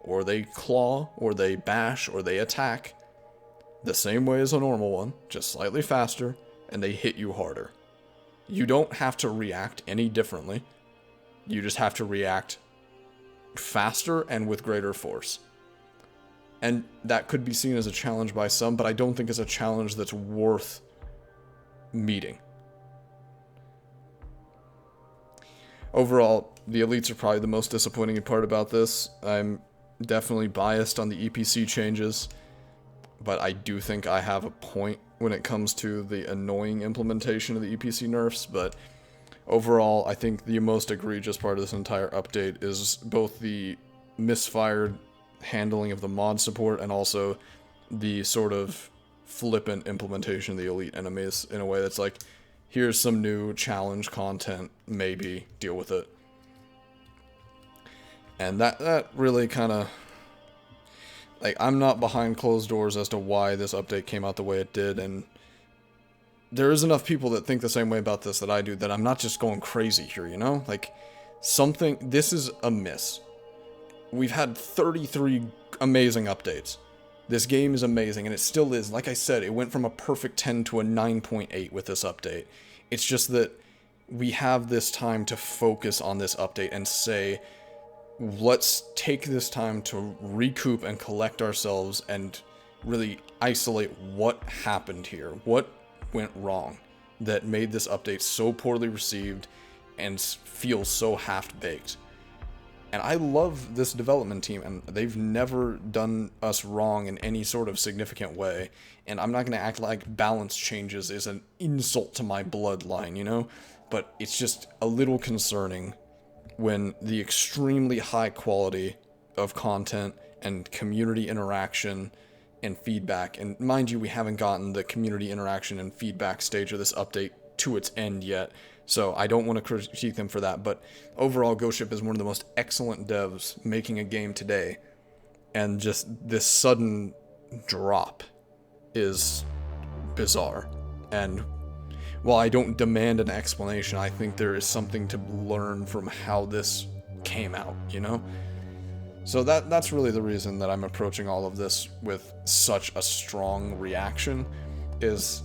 or they claw, or they bash, or they attack the same way as a normal one, just slightly faster, and they hit you harder. You don't have to react any differently. You just have to react faster and with greater force. And that could be seen as a challenge by some, but I don't think it's a challenge that's worth meeting. Overall, the elites are probably the most disappointing part about this. I'm definitely biased on the EPC changes, but I do think I have a point when it comes to the annoying implementation of the EPC nerfs. But overall, I think the most egregious part of this entire update is both the misfired handling of the mod support and also the sort of flippant implementation of the elite enemies in a way that's like, here's some new challenge content, maybe deal with it. And that really kind of, like, I'm not behind closed doors as to why this update came out the way it did, and there is enough people that think the same way about this that I do, that I'm not just going crazy here, you know? Like, this is a miss. We've had 33 amazing updates. This game is amazing, and it still is. Like I said, it went from a perfect 10 to a 9.8 with this update. It's just that we have this time to focus on this update and say, let's take this time to recoup and collect ourselves and really isolate what happened here. What went wrong that made this update so poorly received and feels so half-baked. And I love this development team, and they've never done us wrong in any sort of significant way. And I'm not going to act like balance changes is an insult to my bloodline, you know? But it's just a little concerning when the extremely high quality of content and community interaction and feedback, and mind you, we haven't gotten the community interaction and feedback stage of this update to its end yet, so I don't want to critique them for that, but overall, Ghost Ship is one of the most excellent devs making a game today, and just this sudden drop is bizarre. And while I don't demand an explanation, I think there is something to learn from how this came out, you know? So that's really the reason that I'm approaching all of this with such a strong reaction, is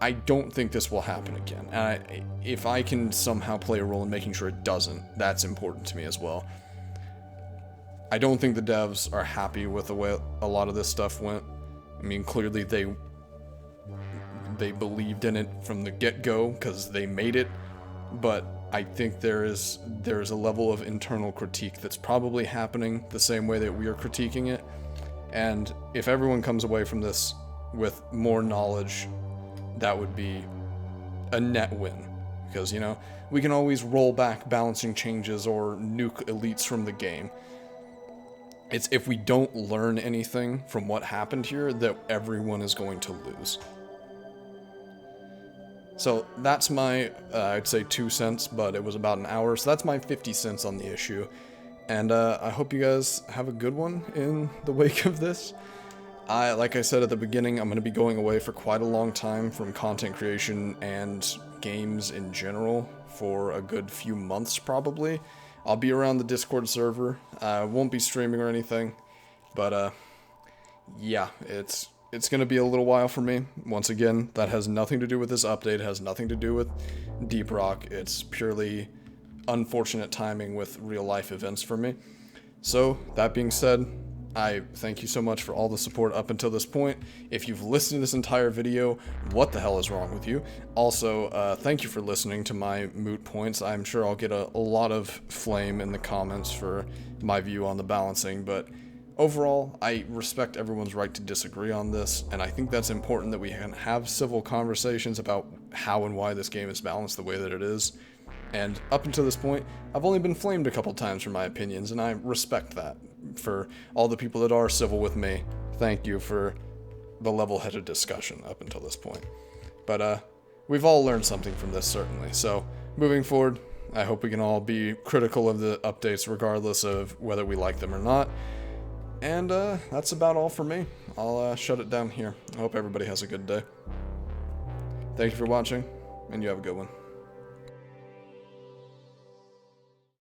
I don't think this will happen again. And if I can somehow play a role in making sure it doesn't, that's important to me as well. I don't think the devs are happy with the way a lot of this stuff went. I mean, clearly they believed in it from the get-go because they made it, but I think there is a level of internal critique that's probably happening the same way that we are critiquing it. And if everyone comes away from this with more knowledge, that would be a net win. Because, you know, we can always roll back balancing changes or nuke elites from the game. It's if we don't learn anything from what happened here that everyone is going to lose. So that's my, I'd say 2 cents, but it was about an hour, so that's my 50 cents on the issue. And I hope you guys have a good one in the wake of this. Like I said at the beginning, I'm going to be going away for quite a long time from content creation and games in general for a good few months probably. I'll be around the Discord server. I won't be streaming or anything, but yeah, it's going to be a little while for me. Once again, that has nothing to do with this update, it has nothing to do with Deep Rock. It's purely unfortunate timing with real life events for me. So, that being said, I thank you so much for all the support up until this point. If you've listened to this entire video, what the hell is wrong with you? Also, thank you for listening to my moot points. I'm sure I'll get a lot of flame in the comments for my view on the balancing, but overall, I respect everyone's right to disagree on this, and I think that's important that we can have civil conversations about how and why this game is balanced the way that it is. And up until this point, I've only been flamed a couple times for my opinions, and I respect that. For all the people that are civil with me, thank you for the level-headed discussion up until this point. But we've all learned something from this, certainly. So, moving forward, I hope we can all be critical of the updates regardless of whether we like them or not. And that's about all for me. I'll shut it down here. I hope everybody has a good day. Thank you for watching, and you have a good one.